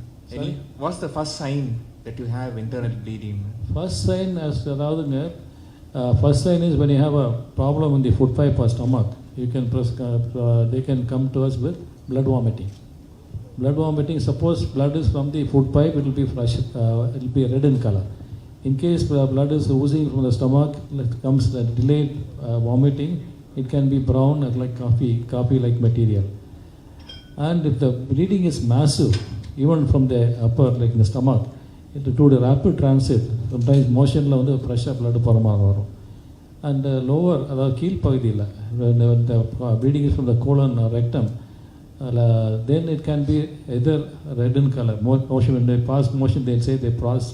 What's the first sign that you have internal bleeding? First sign அதாவதுங்க, first sign is when you have a problem in the food pipe or stomach, you can they can come to us with blood vomiting. Blood vomiting, suppose blood is from the food pipe, it will be fresh, it will be red in color. In case blood is oozing from the stomach, comes delayed vomiting, it can be brown like coffee-like material. And if the bleeding is massive, even from the upper, like in the stomach, it will do the rapid transit. Sometimes motionல வந்து ஃப்ரெஷ்ஷாக blood போகிற மாதிரி வரும். And lower, அதாவது கீழ் பகுதியில், when the bleeding is from the colon or rectum, then it can be either red in color. Motion, when they pass motion, they say they pass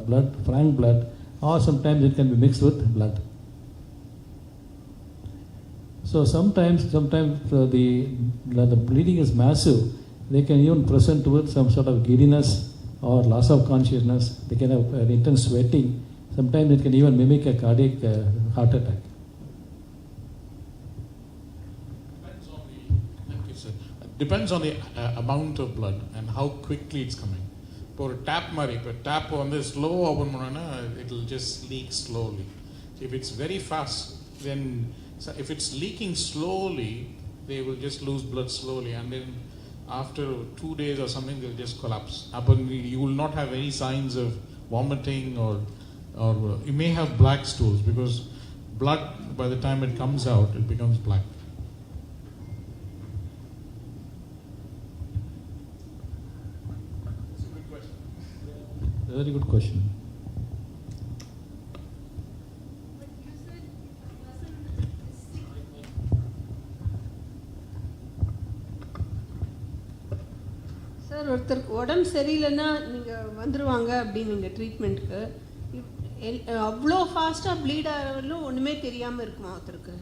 blood, frank blood, or sometimes it can be mixed with blood. So sometimes the bleeding is massive. They can even present with some sort of giddiness or loss of consciousness. They can have intense sweating. Sometimes it can even mimic a cardiac heart attack. Depends on the amount of blood and how quickly it's coming. இப்போ ஒரு tape மாதிரி, இப்போ tape வந்து slow open பண்ணோன்னா it will just leak slowly. If it's very fast, then if it's leaking slowly, they will just lose blood slowly, and then after 2 days or something they'll just collapse. You will not have any signs of vomiting or you may have black stools, because blood, by the time it comes out, it becomes black. Very good question. Sir, ஒருத்தருக்கு உடம்பு சரியில்லைன்னா நீங்கள் வந்துடுவாங்க அப்படின்னு ட்ரீட்மெண்ட்டுக்கு, அவ்வளோ ஃபாஸ்ட்டாக pleat ஆகிறவங்களும் ஒன்றுமே தெரியாமல் இருக்குமா ஒருத்தருக்கு?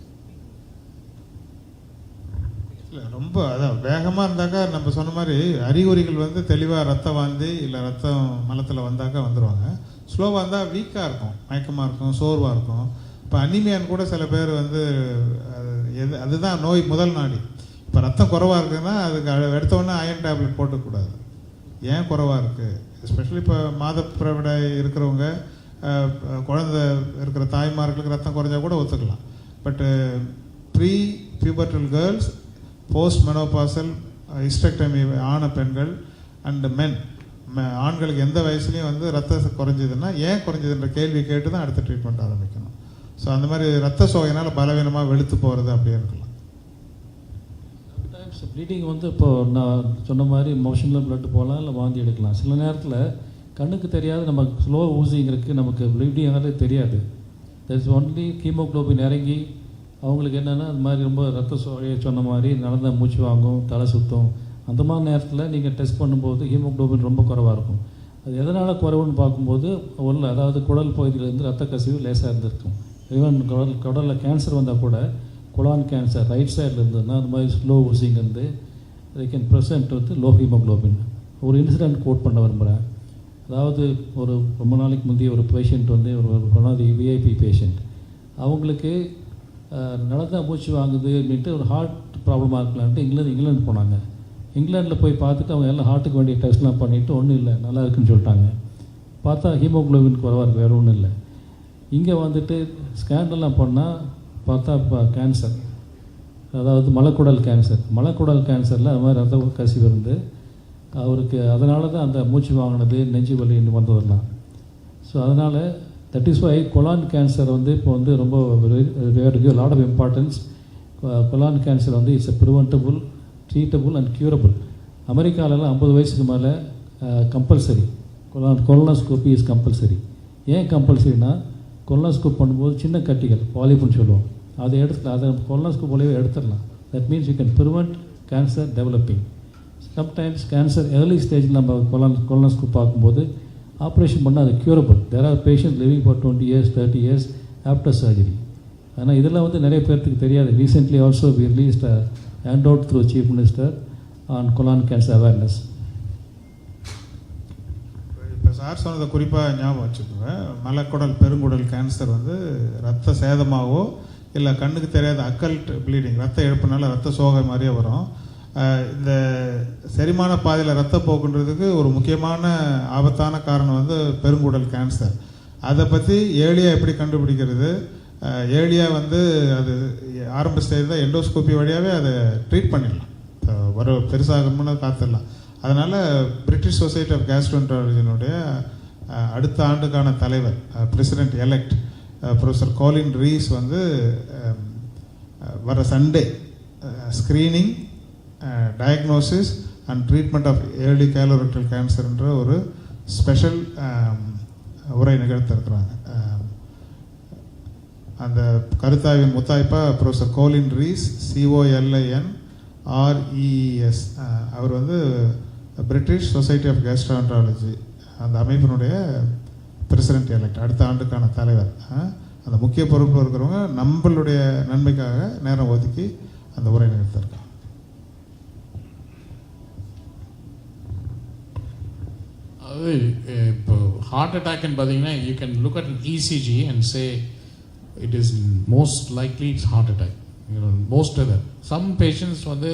இல்லை, ரொம்ப அதான் வேகமாக இருந்தாக்கா நம்ம சொன்ன மாதிரி அறிகுறிகள் வந்து தெளிவாக ரத்தம் வாந்தி இல்லை ரத்தம் மலத்தில் வந்தாக்கா வந்துடுவாங்க. ஸ்லோவாக இருந்தால் வீக்காக இருக்கும், மயக்கமாக இருக்கும், சோர்வாக இருக்கும். இப்போ அனிமியான்னு கூட சில பேர் வந்து அதுதான் நோய் முதல் நாடி. இப்போ ரத்தம் குறைவாக இருக்குதுன்னா அதுக்கு எடுத்தோடனே அயன் டேப்லெட் போட்டுக்கூடாது. ஏன் குறைவாக இருக்குது, எஸ்பெஷலி இப்போ மாதப்பிரவிடை இருக்கிறவங்க, குழந்தை இருக்கிற தாய்மார்களுக்கு ரத்தம் குறைஞ்சா கூட ஒத்துக்கலாம். But pre pubertal girls, post menopausal, hysterectomy ஆன பெண்கள் அண்டு மென், ஆண்களுக்கு எந்த வயசுலையும் வந்து ரத்தம் குறைஞ்சதுன்னா ஏன் குறைஞ்சதுன்ற கேள்வி கேட்டு தான் அடுத்த ட்ரீட்மெண்ட் ஆரம்பிக்கணும். ஸோ அந்த மாதிரி ரத்த சோகையினால் பலவீனமாக வெளுத்து போகிறது அப்படியே இருக்கலாம். சம்டைம்ஸ் ப்ளீடிங் வந்து இப்போது நான் சொன்ன மாதிரி மோஷனில் பிளட் போகலாம், இல்லை வாந்தி எடுக்கலாம். சில நேரத்தில் கண்ணுக்கு தெரியாது, நமக்கு ஸ்லோ ஊசிங் இருக்குது, நமக்கு ப்ளீடிங் ஆகிறது தெரியாது. தட்ஸ் ஒன்லி ஹீமோக்ளோபின் இறங்கி அவங்களுக்கு என்னென்னா அது மாதிரி ரொம்ப ரத்த சோகையை சொன்ன மாதிரி நடந்தால் மூச்சு வாங்கும், தலை சுற்றும். அந்த மாதிரி நேரத்தில் நீங்கள் டெஸ்ட் பண்ணும்போது ஹீமோக்ளோபின் ரொம்ப குறைவாக இருக்கும். அது எதனால் குறைவுன்னு பார்க்கும்போது அதாவது குடல் பகுதியிலேருந்து ரத்த கசிவு லேசாக இருந்திருக்கும். ஈவன் குடலில் கேன்சர் வந்தால் கூட, கொலான் கேன்சர் ரைட் சைடில் இருந்ததுன்னா அந்த மாதிரி ஸ்லோ ஊசிங் வந்து they can present with low haemoglobin. ஒரு இன்சிடென்ட் கோட் பண்ண விரும்புகிறேன். அதாவது ரொம்ப நாளைக்கு முந்தைய ஒரு பேஷண்ட் வந்து ஒரு விஐபி பேஷண்ட், அவங்களுக்கு நடந்தா மூச்சு வாங்குது அப்படின்ட்டு ஒரு ஹார்ட் ப்ராப்ளமாக இருக்கலான்ட்டு இங்கிலாந்து போனாங்க. இங்கிலாண்டில் போய் பார்த்துட்டு அவங்க எல்லாம் ஹார்ட்டுக்கு வேண்டிய டெஸ்ட்லாம் பண்ணிவிட்டு ஒன்றும் இல்லை, நல்லா இருக்குன்னு சொல்லிட்டாங்க. பார்த்தா ஹீமோக்ளோபின் குறைவாக இருக்குது, வேறு ஒன்றும் இல்லை. இங்கே வந்துட்டு ஸ்கேன்லாம் பண்ணால் பார்த்தா இப்போ கேன்சர், அதாவது மலக்குடல் கேன்சரில் அது மாதிரி ரத்த கசிவு இருந்து அவருக்கு அதனால தான் அந்த மூச்சு வாங்கினது, நெஞ்சு வலி வந்ததெல்லாம். ஸோ அதனால் that is why colon cancer வந்து இப்போ வந்து ரொம்ப lot of importance. Colon cancer வந்து it's preventable, treatable and curable. அமெரிக்காவிலலாம் 50 வயசுக்கு மேலே கம்பல்சரி கொலோனோஸ்கோபி இஸ் கம்பல்சரி. ஏன் கம்பல்சரினா, கொலோனோஸ்கோப் பண்ணும்போது சின்ன கட்டிகள் பாலிப்புன்னு சொல்லுவோம், அதை கொலோனோஸ்கோப் மூலவே எடுத்துடலாம். That means you can prevent cancer developing. Sometimes cancer early ஸ்டேஜில் நம்ம கொலோனோஸ்கோப் பார்க்கும்போது ஆப்ரேஷன் பண்ணால் அது curable. There are patient living for 20 years 30 years after surgery. ஆனால் இதெல்லாம் வந்து நிறைய பேர்த்துக்கு தெரியாது. Recently also we released a hand out through chief minister on colon cancer awareness. இப்போ சார் சொன்னதை குறிப்பாக ஞாபகம் வச்சுக்கோங்க. மலக்குடல் பெருங்குடல் கேன்சர் வந்து ரத்த சேதமாகவோ இல்லை கண்ணுக்கு தெரியாத அக்கல்ட் ப்ளீடிங், ரத்த இழப்புனால ரத்த சோகை மாதிரியே வரும். இந்த செரிமான பாதையில் ரத்தம் போக்குன்றதுக்கு ஒரு முக்கியமான ஆபத்தான காரணம் வந்து பெருங்குடல் கேன்சர். அதை பற்றி ஏர்லியாக எப்படி கண்டுபிடிக்கிறது, ஏர்லியாக வந்து அது ஆரம்ப ஸ்டேஜ் தான் எண்டோஸ்கோப்பி வழியாகவே அதை ட்ரீட் பண்ணிடலாம், வர பெருசாகணும்னு காத்திடலாம். அதனால் பிரிட்டிஷ் சொசைட்டி ஆஃப் கேஸ்ட்ரோஎன்ட்ராலஜினுடைய அடுத்த ஆண்டுக்கான தலைவர் president elect professor Colin Rees வந்து வர Sunday screening, diagnosis and treatment of early colorectal கேன்சர்ன்ற ஒரு ஸ்பெஷல் உரை நிகழ்த்திருக்கிறாங்க. அந்த கருத்தாய்வின் முத்தாய்ப்பாக ப்ரொஃபஸர் கோலின் ரீஸ், COLINREES, அவர் வந்து பிரிட்டிஷ் சொசைட்டி ஆஃப் கேஸ்ட்ரோஎன்ட்ராலஜி அந்த அமைப்பினுடைய பிரசிடென்ட் எலெக்ட், அடுத்த ஆண்டுக்கான தலைவர். அந்த முக்கிய பொறுப்பில் இருக்கிறவங்க நம்மளுடைய நன்மைக்காக நேரம் ஒதுக்கி அந்த உரை நிகழ்த்திருக்காங்க. அது இப்போ ஹார்ட் அட்டாக்னு பார்த்தீங்கன்னா you can look at ECG and say it is most likely it's heart attack. Most of that some patients வந்து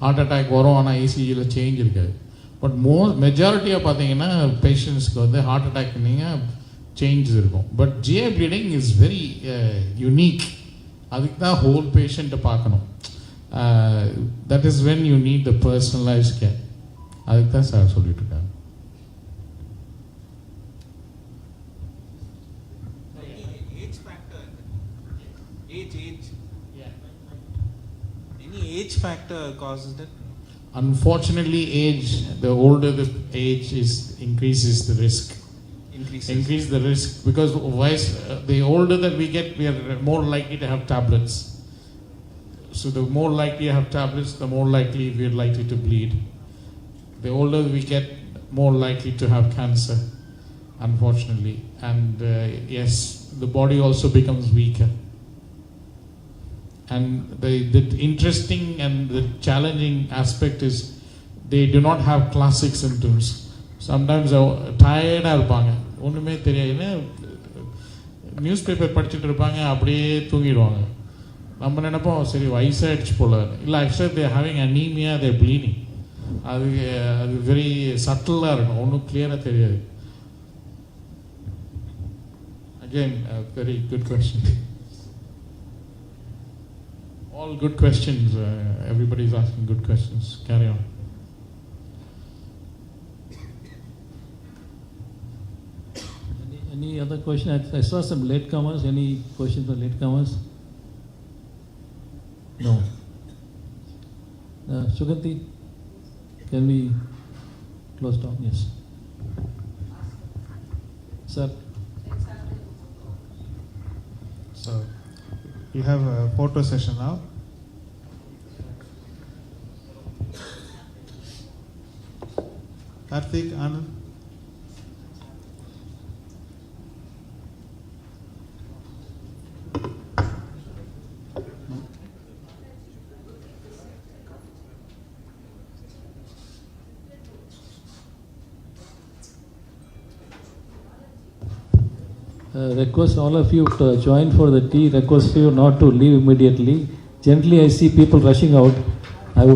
ஹார்ட் அட்டாக் வரும், ஆனால் ECGயில் சேஞ்ச் இருக்காது. பட் மெஜாரிட்டியாக பார்த்தீங்கன்னா பேஷண்ட்ஸ்க்கு வந்து ஹார்ட் அட்டாக் நீங்கள் சேஞ்சஸ் இருக்கும். But GI bleeding is very unique. அதுக்கு தான் ஹோல் பேஷண்ட்டை பார்க்கணும். That is when you need the personalise care. அதுக்கு தான் சார் சொல்லிட்டு இருக்காங்க. Age factor causes that? Unfortunately, age, the older the age is, increases the risk. Increase the risk because the older that we get, we are more likely to have tablets. So the more likely you have tablets, the more likely we are likely to bleed. The older we get, more likely to have cancer, unfortunately. And yes, the body also becomes weaker. And the interesting and the challenging aspect is they do not have classic symptoms. Sometimes tired-ஆக இருப்பாங்க, ஒன்றுமே தெரியாது, news paper படிச்சுட்டு இருப்பாங்க, அப்படியே தூங்கிடுவாங்க. நம்ம நினைப்போம் சரி வயசாகிடுச்சு போல. இல்லை, ஆக்சுவலாக தே ஹேவிங் அனீமியா, தே ப்ளீடிங். அது வெரி சட்டிலாக இருக்கும், ஒன்றும் கிளியராக தெரியாது. Again very good question. All good questions. Everybody is asking good questions. Carry on. Any other question? I saw some latecomers. Any questions for latecomers? No. Suganti, can we close down? Yes. Sir. So we have a photo session now. Karthik, Anand. request all of you to join for the tea. Request you not to leave immediately. Generally, I see people rushing out.